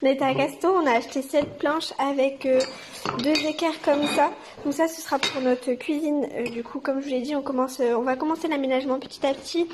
On était à Castor, on a acheté 7 planches avec 2 équerres comme ça. Donc ça ce sera pour notre cuisine. Du coup comme je vous l'ai dit, on va commencer l'aménagement petit à petit.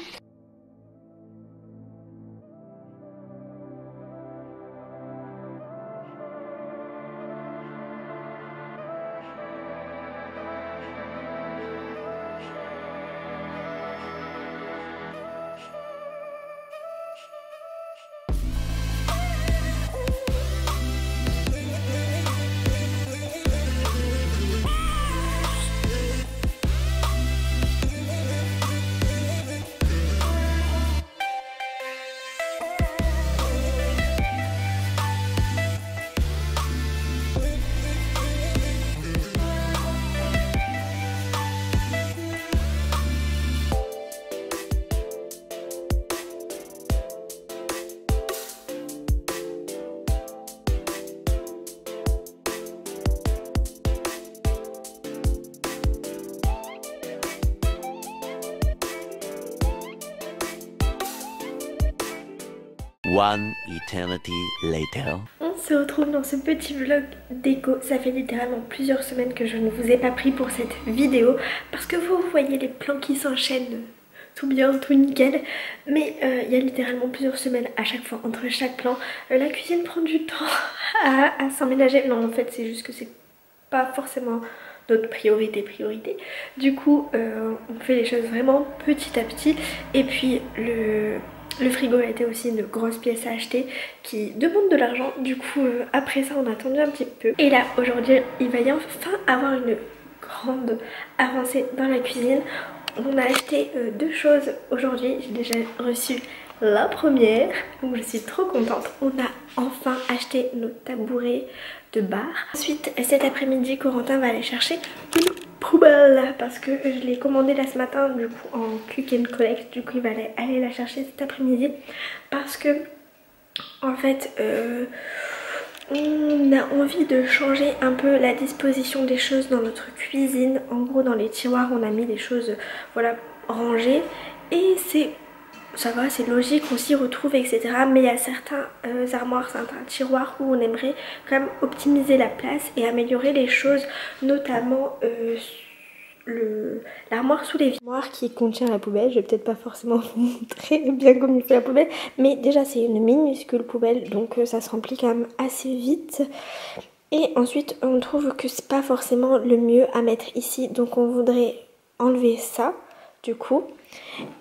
One eternity later. On se retrouve dans ce petit vlog déco. Ça fait littéralement plusieurs semaines que je ne vous ai pas pris pour cette vidéo parce que vous voyez les plans qui s'enchaînent tout bien, tout nickel. Mais il y a littéralement plusieurs semaines à chaque fois entre chaque plan. La cuisine prend du temps à s'emménager. Non, en fait c'est juste que c'est pas forcément notre priorité. Du coup on fait les choses vraiment petit à petit. Et puis le frigo a été aussi une grosse pièce à acheter qui demande de l'argent. Du coup après ça on a attendu un petit peu. Et là aujourd'hui il va y enfin avoir une grande avancée dans la cuisine. On a acheté 2 choses aujourd'hui. J'ai déjà reçu la première, donc je suis trop contente. On a enfin acheté nos tabourets de bar. Ensuite cet après-midi Corentin va aller chercher une poubelle parce que je l'ai commandé là ce matin du coup en click and collect. Du coup il va aller la chercher cet après-midi parce que en fait on a envie de changer un peu la disposition des choses dans notre cuisine. En gros dans les tiroirs on a mis des choses voilà rangées et ça va, c'est logique, on s'y retrouve etc. Mais il y a certains armoires, certains tiroirs où on aimerait quand même optimiser la place et améliorer les choses, notamment l'armoire sous les armoires qui contient la poubelle. Je vais peut-être pas forcément vous montrer bien comme il fait la poubelle, mais déjà c'est une minuscule poubelle donc ça se remplit quand même assez vite. Et ensuite on trouve que c'est pas forcément le mieux à mettre ici, donc on voudrait enlever ça du coup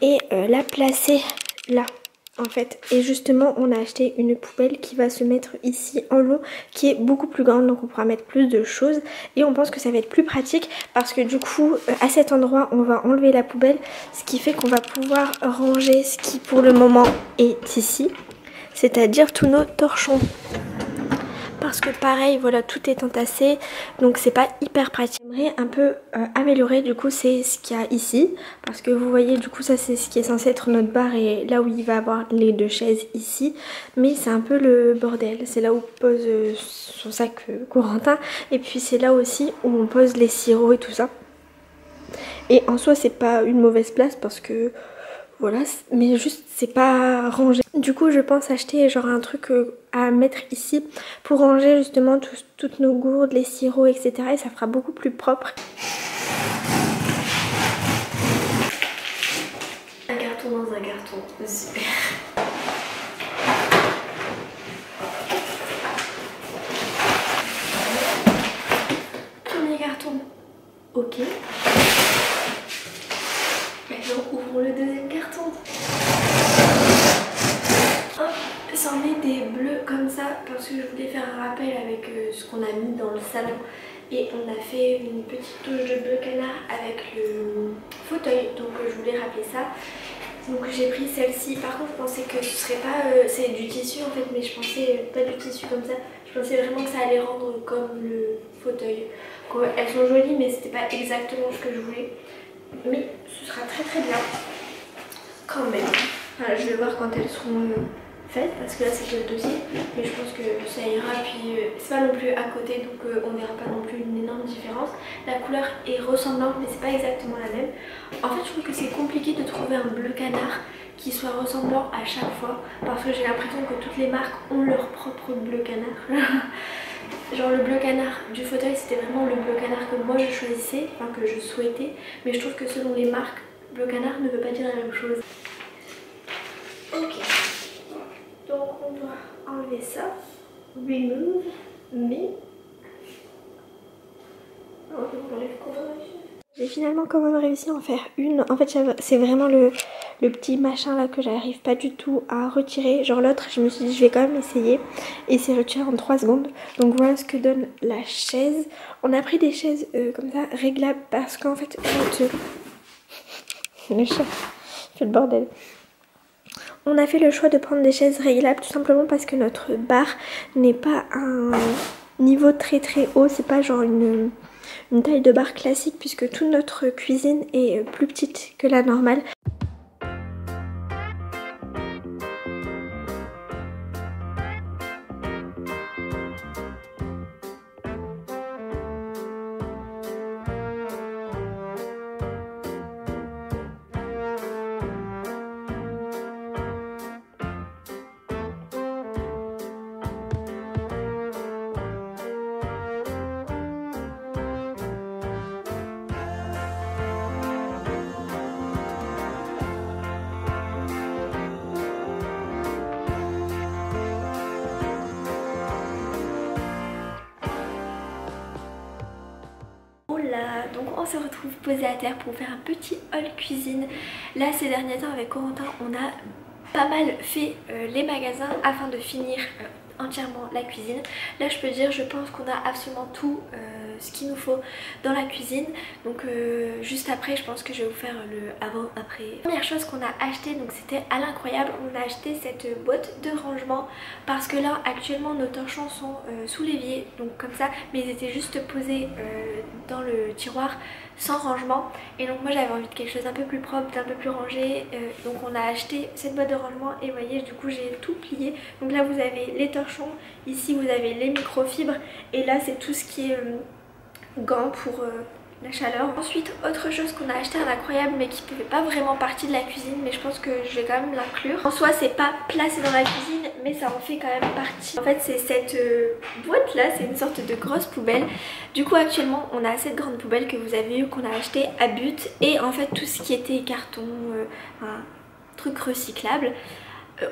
et la placer là en fait. Et justement on a acheté une poubelle qui va se mettre ici en lot, qui est beaucoup plus grande, donc on pourra mettre plus de choses et on pense que ça va être plus pratique parce que du coup à cet endroit on va enlever la poubelle, ce qui fait qu'on va pouvoir ranger ce qui pour le moment est ici, c'est-à-dire tous nos torchons. Parce que pareil voilà tout est entassé donc c'est pas hyper pratique. J'aimerais un peu améliorer du coup c'est ce qu'il y a ici parce que vous voyez du coup ça c'est ce qui est censé être notre bar et là où il va avoir les 2 chaises ici, mais c'est un peu le bordel. C'est là où pose son sac Corentin et puis c'est là aussi où on pose les sirops et tout ça. Et en soi c'est pas une mauvaise place parce que voilà, mais juste c'est pas rangé. Du coup je pense acheter genre un truc à mettre ici pour ranger justement toutes nos gourdes, les sirops etc. et ça fera beaucoup plus propre. Un carton dans un carton, super. Premier carton, ok. Maintenant ouvrons le deuxième carton. C'en est des bleus comme ça parce que je voulais faire un rappel avec ce qu'on a mis dans le salon et on a fait une petite touche de bleu canard avec le fauteuil, donc je voulais rappeler ça. Donc j'ai pris celle-ci. Par contre je pensais que ce serait pas c'est du tissu en fait, mais je pensais pas du tissu comme ça, je pensais vraiment que ça allait rendre comme le fauteuil. Elles sont jolies mais c'était pas exactement ce que je voulais, mais ce sera très très bien quand même. Enfin, je vais voir quand elles seront faite parce que là c'est que le dossier, mais je pense que ça ira, puis c'est pas non plus à côté, donc on verra pas non plus une énorme différence. La couleur est ressemblante mais c'est pas exactement la même. En fait je trouve que c'est compliqué de trouver un bleu canard qui soit ressemblant à chaque fois parce que j'ai l'impression que toutes les marques ont leur propre bleu canard. Genre le bleu canard du fauteuil c'était vraiment le bleu canard que moi je choisissais, enfin que je souhaitais, mais je trouve que selon les marques, bleu canard ne veut pas dire la même chose. Ok, donc on doit enlever ça, remove, mais... J'ai finalement quand même réussi à en faire une. En fait c'est vraiment le petit machin là que j'arrive pas du tout à retirer. Genre l'autre je me suis dit je vais quand même essayer et c'est retiré en 3 secondes. Donc voilà ce que donne la chaise. On a pris des chaises comme ça réglables parce qu'en fait le chat fait le bordel. On a fait le choix de prendre des chaises réglables tout simplement parce que notre barre n'est pas un niveau très haut. C'est pas genre une taille de barre classique puisque toute notre cuisine est plus petite que la normale. Donc on se retrouve posé à terre pour faire un petit haul cuisine. Là ces derniers temps avec Corentin on a pas mal fait les magasins afin de finir entièrement la cuisine. Là je peux dire je pense qu'on a absolument tout ce qu'il nous faut dans la cuisine. Donc juste après je pense que je vais vous faire le avant après. Première chose qu'on a acheté, donc c'était à l'incroyable, on a acheté cette boîte de rangement parce que là actuellement nos torchons sont sous l'évier, donc comme ça, mais ils étaient juste posés dans le tiroir sans rangement et donc moi j'avais envie de quelque chose d'un peu plus propre, d'un peu plus rangé, donc on a acheté cette boîte de rangement et vous voyez du coup j'ai tout plié. Donc là vous avez les torchons, ici vous avez les microfibres et là c'est tout ce qui est gants pour la chaleur. Ensuite autre chose qu'on a acheté à l'incroyable mais qui ne fait pas vraiment partie de la cuisine, mais je pense que je vais quand même l'inclure. En soi c'est pas placé dans la cuisine mais ça en fait quand même partie. En fait c'est cette boîte là, c'est une sorte de grosse poubelle. Du coup actuellement on a cette grande poubelle que vous avez vu qu'on a acheté à But et en fait tout ce qui était carton, truc recyclable,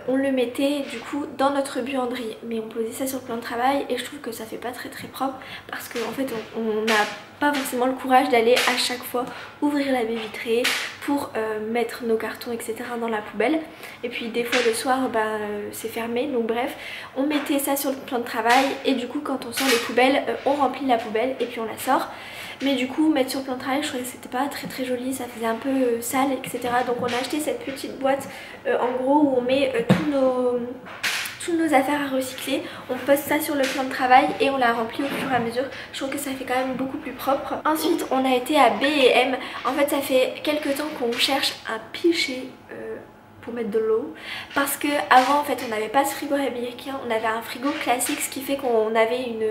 on le mettait du coup dans notre buanderie, mais on posait ça sur le plan de travail et je trouve que ça fait pas très propre parce qu'en fait on n'a pas forcément le courage d'aller à chaque fois ouvrir la baie vitrée pour mettre nos cartons etc dans la poubelle, et puis des fois le soir c'est fermé, donc bref on mettait ça sur le plan de travail et du coup quand on sort les poubelles on remplit la poubelle et puis on la sort. Mais du coup mettre sur le plan de travail je trouvais que c'était pas très joli, ça faisait un peu sale etc. Donc on a acheté cette petite boîte en gros où on met toutes nos affaires à recycler, on pose ça sur le plan de travail et on la remplit au fur et à mesure. Je trouve que ça fait quand même beaucoup plus propre. Ensuite on a été à B&M. En fait ça fait quelques temps qu'on cherche un pichet pour mettre de l'eau parce que avant en fait on n'avait pas ce frigo américain, on avait un frigo classique, ce qui fait qu'on avait une,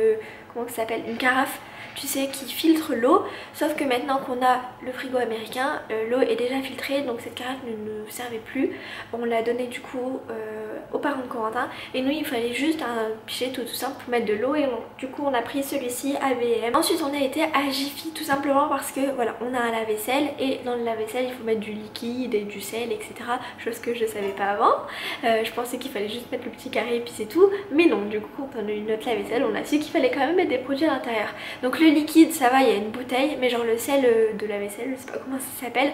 comment ça s'appelle, une carafe tu sais qui filtre l'eau, sauf que maintenant qu'on a le frigo américain, l'eau est déjà filtrée donc cette carafe ne nous servait plus. On l'a donnée du coup aux parents de Corentin et nous il fallait juste un pichet tout simple pour mettre de l'eau et du coup on a pris celui-ci à B&M. Ensuite on a été à Jiffy tout simplement parce que voilà on a un lave-vaisselle et dans le lave-vaisselle il faut mettre du liquide et du sel etc, chose que je savais pas avant. Je pensais qu'il fallait juste mettre le petit carré et puis c'est tout, mais non, du coup quand on a eu notre lave-vaisselle on a su qu'il fallait quand même mettre des produits à l'intérieur. Donc le liquide ça va, il y a une bouteille, mais genre le sel de la vaisselle, je sais pas comment ça s'appelle,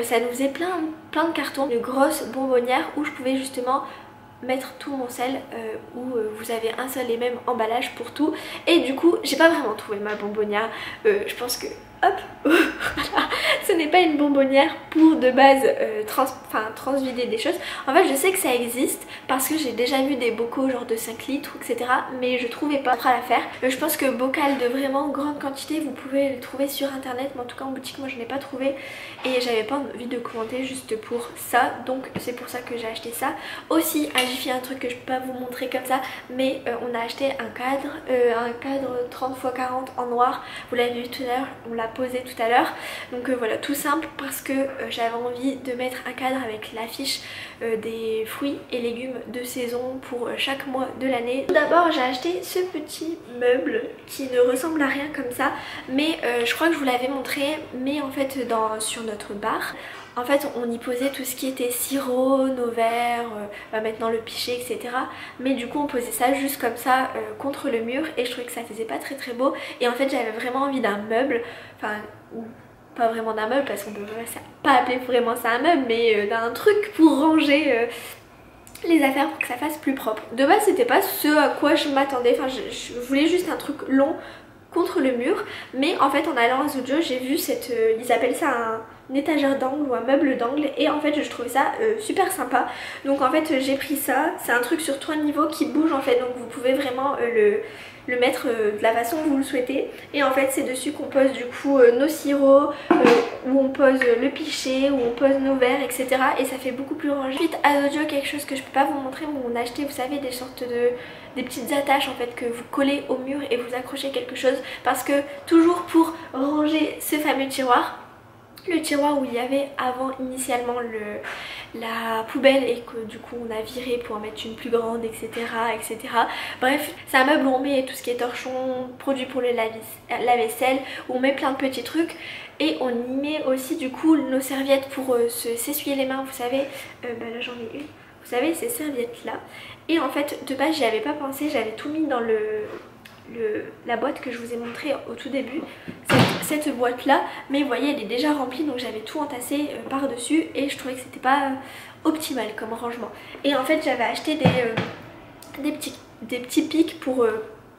ça nous faisait plein de cartons, une grosse bonbonnière où je pouvais justement mettre tout mon sel, où vous avez un seul et même emballage pour tout. Et du coup j'ai pas vraiment trouvé ma bonbonnière, je pense que hop, voilà. Ce n'est pas une bonbonnière pour de base transvider des choses. En fait je sais que ça existe parce que j'ai déjà vu des bocaux genre de 5 litres etc. Mais je trouvais pas à la faire. Je pense que bocal de vraiment grande quantité vous pouvez le trouver sur internet, mais en tout cas en boutique moi je n'ai pas trouvé. Et j'avais pas envie de commenter juste pour ça, donc c'est pour ça que j'ai acheté ça. Aussi à Jiffy, un truc que je peux pas vous montrer comme ça, mais on a acheté un cadre 30 x 40 en noir. Vous l'avez vu tout à l'heure, on l'a posé tout à l'heure. Donc voilà, tout simple parce que j'avais envie de mettre un cadre avec l'affiche des fruits et légumes de saison pour chaque mois de l'année. D'abord j'ai acheté ce petit meuble qui ne ressemble à rien comme ça, mais je crois que je vous l'avais montré, mais en fait sur notre bar. En fait on y posait tout ce qui était sirop, nos verres, maintenant le pichet etc. Mais du coup on posait ça juste comme ça contre le mur et je trouvais que ça faisait pas très très beau. Et en fait j'avais vraiment envie d'un meuble, enfin pas vraiment d'un meuble parce qu'on peut pas appeler vraiment ça un meuble, mais d'un truc pour ranger les affaires pour que ça fasse plus propre. De base c'était pas ce à quoi je m'attendais, enfin je voulais juste un truc long contre le mur, mais en fait en allant à Zudio j'ai vu cette, ils appellent ça une étagère d'angle ou un meuble d'angle, et en fait je trouvais ça super sympa. Donc en fait j'ai pris ça, c'est un truc sur 3 niveaux qui bouge en fait, donc vous pouvez vraiment le mettre de la façon que vous le souhaitez. Et en fait c'est dessus qu'on pose du coup nos sirops, où on pose le pichet, où on pose nos verres etc. Et ça fait beaucoup plus rangé. Ensuite à Zudio quelque chose que je peux pas vous montrer, mais on a acheté vous savez des sortes des petites attaches en fait que vous collez au mur et vous accrochez quelque chose, parce que toujours pour ranger ce fameux tiroir, le tiroir où il y avait avant initialement la poubelle et que du coup on a viré pour en mettre une plus grande etc. Bref, c'est un meuble où on met tout ce qui est torchon, produits pour le lave-vaisselle, où on met plein de petits trucs. Et on y met aussi du coup nos serviettes pour s'essuyer les mains, vous savez, là j'en ai une. Vous savez ces serviettes là. Et en fait de base j'y avais pas pensé, j'avais tout mis dans la boîte que je vous ai montré au tout début, cette boîte là, mais vous voyez elle est déjà remplie, donc j'avais tout entassé par dessus et je trouvais que c'était pas optimal comme rangement. Et en fait j'avais acheté des petits pics pour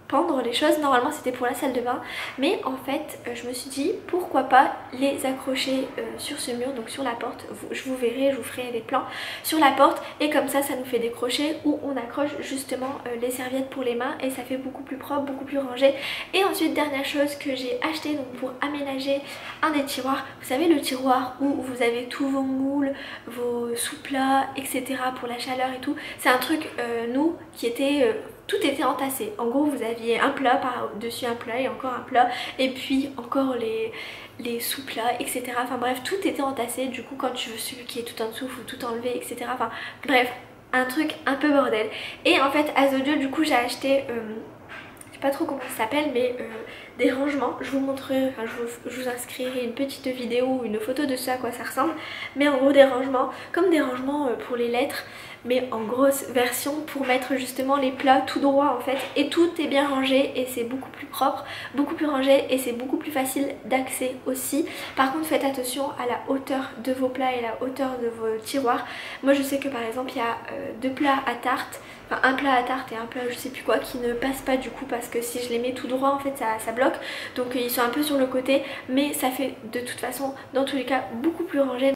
pendre les choses. Normalement c'était pour la salle de bain, mais en fait je me suis dit pourquoi pas les accrocher sur ce mur, donc sur la porte. Je vous verrai, je vous ferai des plans sur la porte, et comme ça nous fait des crochets où on accroche justement les serviettes pour les mains, et ça fait beaucoup plus propre, beaucoup plus rangé. Et ensuite dernière chose que j'ai acheté donc pour aménager un des tiroirs, vous savez le tiroir où vous avez tous vos moules, vos sous-plats etc. pour la chaleur et tout. C'est un truc nous qui était tout était entassé. En gros vous aviez un plat par-dessus un plat et encore un plat, et puis encore les sous-plats etc. Enfin bref, tout était entassé. Du coup quand tu veux celui qui est tout en dessous, faut tout enlever etc. Enfin bref, un truc un peu bordel. Et en fait à Zudio du coup j'ai acheté je sais pas trop comment ça s'appelle, mais des rangements. Je vous montrerai, enfin je vous inscrirai une petite vidéo ou une photo de ce à quoi ça ressemble. Mais en gros des rangements, comme des rangements pour les lettres, mais en grosse version pour mettre justement les plats tout droit en fait, et tout est bien rangé et c'est beaucoup plus propre, beaucoup plus rangé, et c'est beaucoup plus facile d'accès aussi. Par contre faites attention à la hauteur de vos plats et la hauteur de vos tiroirs. Moi je sais que par exemple il y a 2 plats à tarte, enfin un plat à tarte et un plat je sais plus quoi qui ne passe pas du coup, parce que si je les mets tout droit en fait ça bloque, donc ils sont un peu sur le côté, mais ça fait de toute façon dans tous les cas beaucoup plus rangé.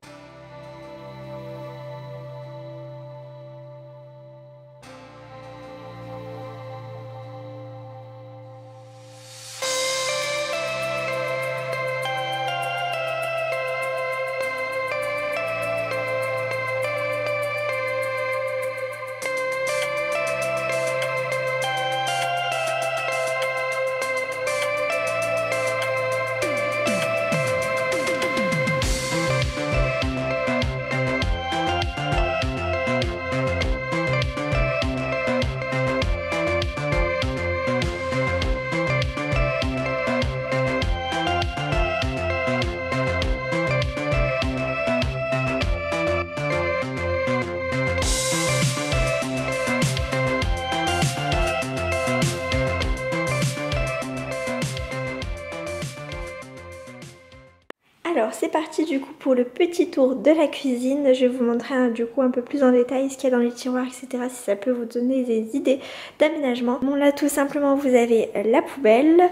Alors c'est parti du coup pour le petit tour de la cuisine. Je vais vous montrer du coup un peu plus en détail ce qu'il y a dans les tiroirs etc. si ça peut vous donner des idées d'aménagement. Bon là tout simplement vous avez la poubelle,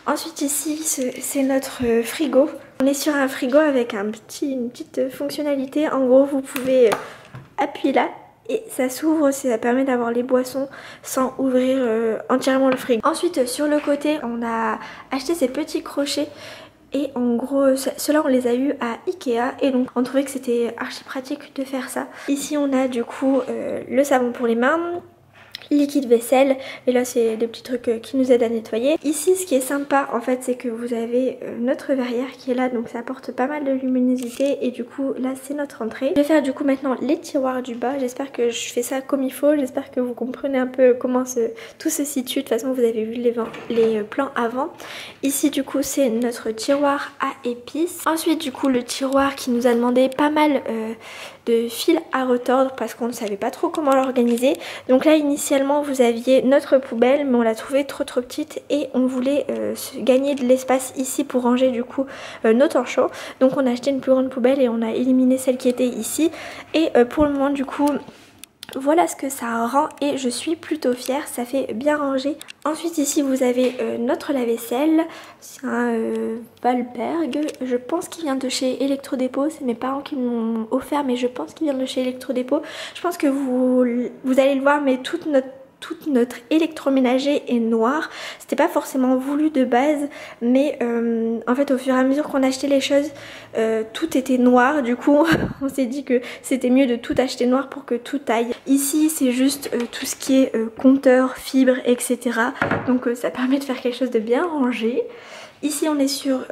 Ensuite ici c'est notre frigo. On est sur un frigo avec une petite fonctionnalité. En gros vous pouvez appuyer là et ça s'ouvre, ça permet d'avoir les boissons sans ouvrir entièrement le frigo. Ensuite sur le côté on a acheté ces petits crochets. Et en gros, ceux-là on les a eu à Ikea et donc on trouvait que c'était archi pratique de faire ça. Ici on a du coup le savon pour les mains, liquide vaisselle, et là c'est des petits trucs qui nous aident à nettoyer. Ici ce qui est sympa en fait c'est que vous avez notre verrière qui est là, donc ça apporte pas mal de luminosité et du coup là c'est notre entrée. Je vais faire du coup maintenant les tiroirs du bas, j'espère que je fais ça comme il faut, j'espère que vous comprenez un peu comment tout se situe. De toute façon vous avez vu les plans avant. Ici du coup c'est notre tiroir à épices. Ensuite du coup le tiroir qui nous a demandé pas mal de fil à retordre parce qu'on ne savait pas trop comment l'organiser. Donc là initialement vous aviez notre poubelle mais on l'a trouvée trop petite et on voulait gagner de l'espace ici pour ranger du coup nos temps chauds. Donc on a acheté une plus grande poubelle et on a éliminé celle qui était ici. Et pour le moment du coup voilà ce que ça rend et je suis plutôt fière, ça fait bien ranger. Ensuite ici vous avez notre lave-vaisselle, c'est un Valberg, je pense qu'il vient de chez Electrodépôt, c'est mes parents qui m'ont offert mais je pense qu'il vient de chez Electrodépôt. Je pense que vous allez le voir mais toute notre électroménager est noir. C'était pas forcément voulu de base mais en fait au fur et à mesure qu'on achetait les choses tout était noir, du coup on s'est dit que c'était mieux de tout acheter noir pour que tout aille. Ici c'est juste tout ce qui est compteur, fibres, etc. Donc ça permet de faire quelque chose de bien rangé. Ici on est sur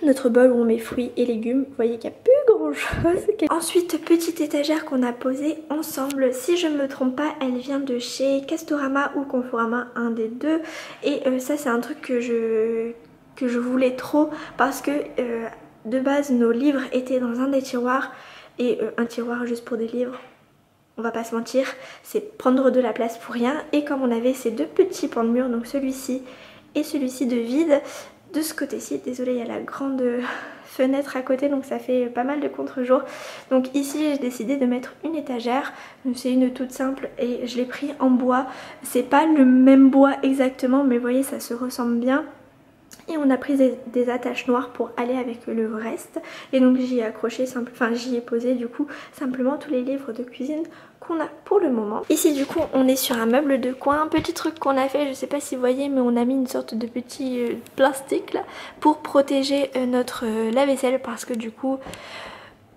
notre bol où on met fruits et légumes. Vous voyez qu'il n'y a plus grand chose. Ensuite petite étagère qu'on a posée ensemble. Si je ne me trompe pas elle vient de chez Castorama ou Conforama, un des deux. Et ça c'est un truc que je voulais trop parce que de base nos livres étaient dans un des tiroirs. Et un tiroir juste pour des livres, on va pas se mentir, c'est prendre de la place pour rien. Et comme on avait ces deux petits pans de mur, donc celui-ci et celui-ci de vide, de ce côté-ci, désolée il y a la grande fenêtre à côté donc ça fait pas mal de contre-jour. Donc ici j'ai décidé de mettre une étagère, c'est une toute simple et je l'ai pris en bois. C'est pas le même bois exactement mais vous voyez ça se ressemble bien. Et on a pris des attaches noires pour aller avec le reste. Et donc j'y ai accroché, j'y ai posé du coup simplement tous les livres de cuisine qu'on a pour le moment. Ici du coup on est sur un meuble de coin. Petit truc qu'on a fait, je sais pas si vous voyez mais on a mis une sorte de petit plastique là pour protéger notre lave-vaisselle parce que du coup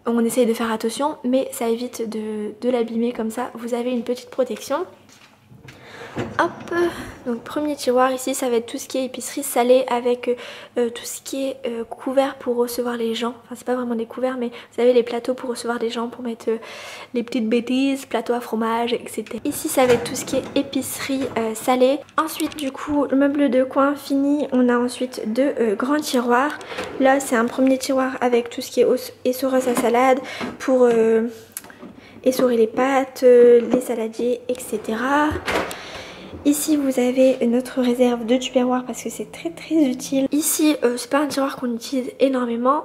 on essaye de faire attention mais ça évite de l'abîmer comme ça. Vous avez une petite protection. Hop, donc premier tiroir ici ça va être tout ce qui est épicerie salée avec tout ce qui est couvert pour recevoir les gens. Enfin c'est pas vraiment des couverts mais vous savez les plateaux pour recevoir les gens, pour mettre les petites bêtises, plateau à fromage, etc. Ici ça va être tout ce qui est épicerie salée. Ensuite du coup le meuble de coin fini, on a ensuite deux grands tiroirs. Là c'est un premier tiroir avec tout ce qui est essoreuse à salade pour essorer les pâtes, les saladiers, etc. Ici vous avez notre réserve de tupperware parce que c'est très utile. Ici c'est pas un tiroir qu'on utilise énormément,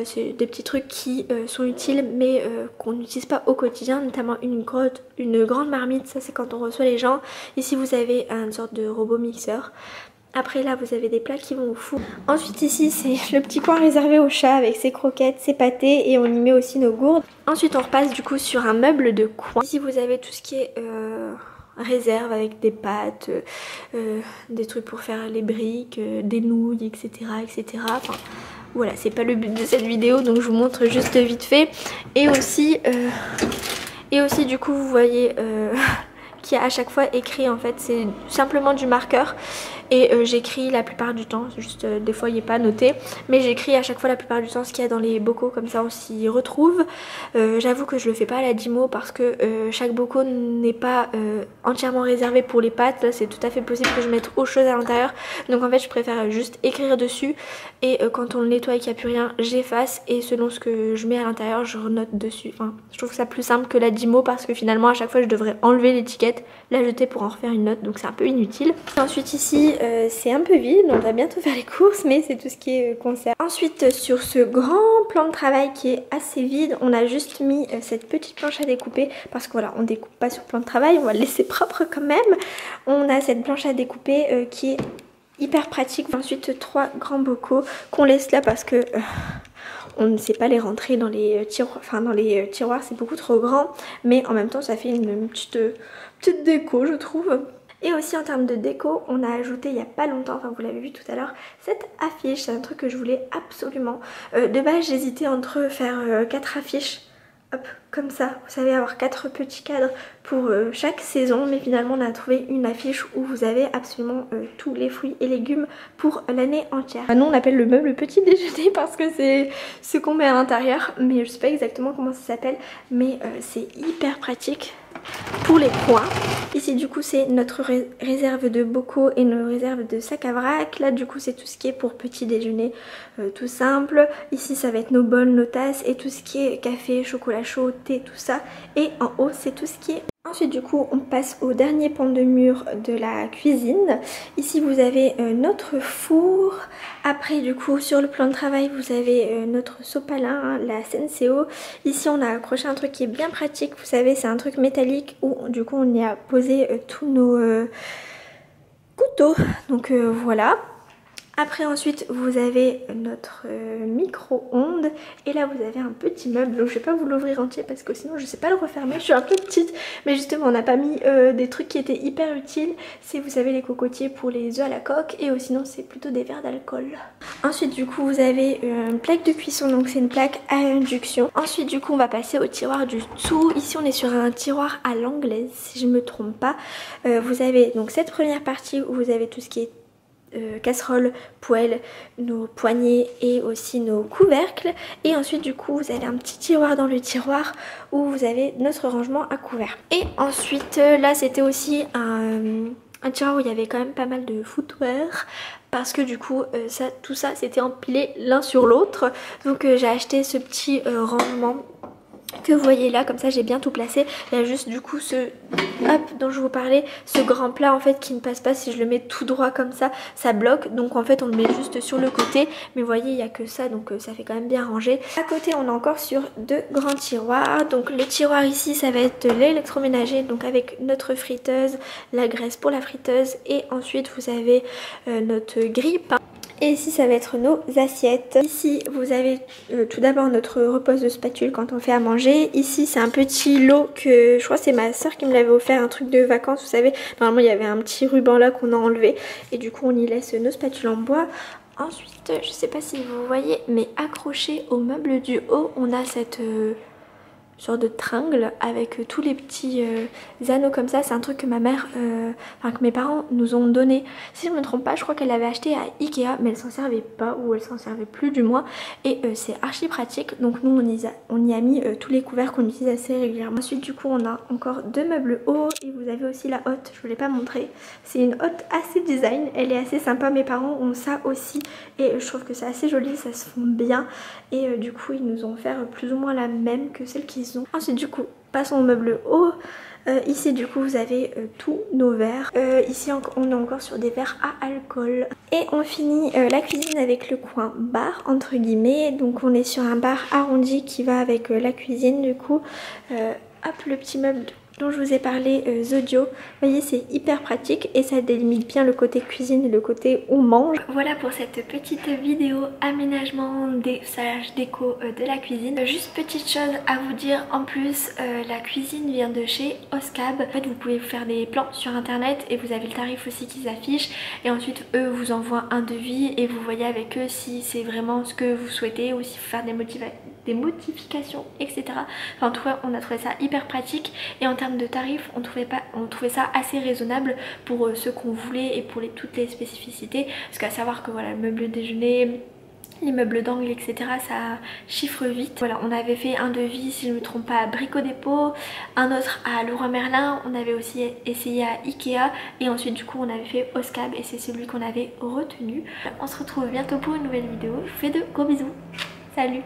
c'est des petits trucs qui sont utiles mais qu'on n'utilise pas au quotidien, notamment une grande marmite, ça c'est quand on reçoit les gens. Ici vous avez une sorte de robot mixeur. Après là vous avez des plats qui vont au four. Ensuite ici c'est le petit coin réservé aux chats avec ses croquettes, ses pâtés et on y met aussi nos gourdes. Ensuite on repasse du coup sur un meuble de coin. Ici vous avez tout ce qui est réserve avec des pâtes, des trucs pour faire les briques, des nouilles, etc. Enfin voilà, c'est pas le but de cette vidéo donc je vous montre juste vite fait. Et aussi du coup vous voyez qu'il y a à chaque fois écrit, en fait c'est simplement du marqueur et j'écris la plupart du temps, juste des fois il n'est pas noté mais j'écris à chaque fois la plupart du temps ce qu'il y a dans les bocaux, comme ça on s'y retrouve. J'avoue que je le fais pas à la Dymo parce que chaque bocaux n'est pas entièrement réservé pour les pâtes. Là c'est tout à fait possible que je mette autre chose à l'intérieur, donc en fait je préfère juste écrire dessus et quand on le nettoie et qu'il n'y a plus rien j'efface et selon ce que je mets à l'intérieur je renote dessus. Enfin je trouve ça plus simple que la Dymo parce que finalement à chaque fois je devrais enlever l'étiquette, la jeter pour en refaire une note, donc c'est un peu inutile. Ensuite ici c'est un peu vide, on va bientôt faire les courses mais c'est tout ce qui est conserve. Ensuite sur ce grand plan de travail qui est assez vide, on a juste mis cette petite planche à découper parce que voilà on découpe pas sur plan de travail, on va le laisser propre quand même. On a cette planche à découper qui est hyper pratique. Ensuite 3 grands bocaux qu'on laisse là parce que on ne sait pas les rentrer dans les tiroirs, c'est beaucoup trop grand, mais en même temps ça fait une petite déco je trouve. Et aussi en termes de déco, on a ajouté il n'y a pas longtemps, enfin vous l'avez vu tout à l'heure, cette affiche. C'est un truc que je voulais absolument. De base j'hésitais entre faire 4 affiches, hop, comme ça, vous savez, avoir 4 petits cadres pour chaque saison, mais finalement on a trouvé une affiche où vous avez absolument tous les fruits et légumes pour l'année entière. Nous on appelle le meuble petit déjeuner parce que c'est ce qu'on met à l'intérieur, mais je sais pas exactement comment ça s'appelle, mais c'est hyper pratique pour les coins. Ici du coup c'est notre réserve de bocaux et nos réserves de sac à vrac. Là du coup c'est tout ce qui est pour petit déjeuner tout simple. Ici ça va être nos bols, nos tasses et tout ce qui est café, chocolat chaud, thé, tout ça. Et en haut c'est tout ce qui est... Ensuite du coup on passe au dernier pan de mur de la cuisine. Ici vous avez notre four. Après du coup sur le plan de travail vous avez notre sopalin, hein, la Senseo. Ici on a accroché un truc qui est bien pratique, vous savez c'est un truc métallique où du coup on y a posé tous nos couteaux. Donc voilà. Après ensuite vous avez notre micro-ondes et là vous avez un petit meuble, donc je vais pas vous l'ouvrir entier parce que sinon je sais pas le refermer, je suis un peu petite, mais justement on n'a pas mis des trucs qui étaient hyper utiles, c'est vous savez les cocotiers pour les œufs à la coque et sinon c'est plutôt des verres d'alcool. Ensuite du coup vous avez une plaque de cuisson, donc c'est une plaque à induction. Ensuite du coup on va passer au tiroir du dessous. Ici on est sur un tiroir à l'anglaise si je me trompe pas. Vous avez donc cette première partie où vous avez tout ce qui est casserole, poêle, nos poignées et aussi nos couvercles. Et ensuite du coup vous avez un petit tiroir dans le tiroir où vous avez notre rangement à couverts. Et ensuite là c'était aussi un tiroir où il y avait quand même pas mal de footwear parce que du coup tout ça c'était empilé l'un sur l'autre. Donc j'ai acheté ce petit rangement que vous voyez là, comme ça j'ai bien tout placé. Il y a juste du coup ce dont je vous parlais, ce grand plat en fait qui ne passe pas. Si je le mets tout droit comme ça bloque, donc en fait on le met juste sur le côté, mais vous voyez il n'y a que ça, donc ça fait quand même bien rangé. À côté on est encore sur 2 grands tiroirs. Donc le tiroir ici ça va être l'électroménager, donc avec notre friteuse, la graisse pour la friteuse, et ensuite vous avez notre grille-pain. Et ici ça va être nos assiettes. Ici vous avez tout d'abord notre repose de spatule quand on fait à manger. Ici c'est un petit lot que je crois que c'est ma soeur qui me l'avait offert, un truc de vacances vous savez. Normalement il y avait un petit ruban là qu'on a enlevé et du coup on y laisse nos spatules en bois. Ensuite je sais pas si vous voyez mais accroché au meuble du haut on a cette... sorte de tringle avec tous les petits anneaux comme ça. C'est un truc que ma mère, enfin que mes parents nous ont donné. Si je me trompe pas, je crois qu'elle l'avait acheté à Ikea, mais elle s'en servait pas, ou elle s'en servait plus du moins. Et c'est archi pratique. Donc nous on y a mis tous les couverts qu'on utilise assez régulièrement. Ensuite du coup on a encore 2 meubles hauts et vous avez aussi la hotte. Je vous l'ai pas montré. C'est une hotte assez design. Elle est assez sympa. Mes parents ont ça aussi et je trouve que c'est assez joli. Ça se fond bien. Et du coup ils nous ont offert plus ou moins la même que celle qu'ils ont. Ensuite du coup passons au meuble haut. Ici du coup vous avez tous nos verres. Ici on est encore sur des verres à alcool. Et on finit la cuisine avec le coin bar entre guillemets. Donc on est sur un bar arrondi qui va avec la cuisine du coup. Hop, le petit meuble dont je vous ai parlé, Zodio. Vous voyez c'est hyper pratique et ça délimite bien le côté cuisine et le côté où on mange. Voilà pour cette petite vidéo aménagement déco de la cuisine. Juste petite chose à vous dire en plus, la cuisine vient de chez Oscab. En fait vous pouvez vous faire des plans sur internet et vous avez le tarif aussi qu'ils affichent et ensuite eux vous envoient un devis et vous voyez avec eux si c'est vraiment ce que vous souhaitez ou si faut faire des modifications etc. Enfin, en tout cas on a trouvé ça hyper pratique et en termes de tarifs on trouvait ça assez raisonnable pour ce qu'on voulait et pour toutes les spécificités, parce qu'à savoir que voilà le meuble déjeuner, les meubles d'angle etc ça chiffre vite. Voilà on avait fait un devis si je ne me trompe pas à Brico Dépôt, un autre à Leroy Merlin, on avait aussi essayé à Ikea et ensuite du coup on avait fait Oscab et c'est celui qu'on avait retenu. On se retrouve bientôt pour une nouvelle vidéo, je vous fais de gros bisous, salut.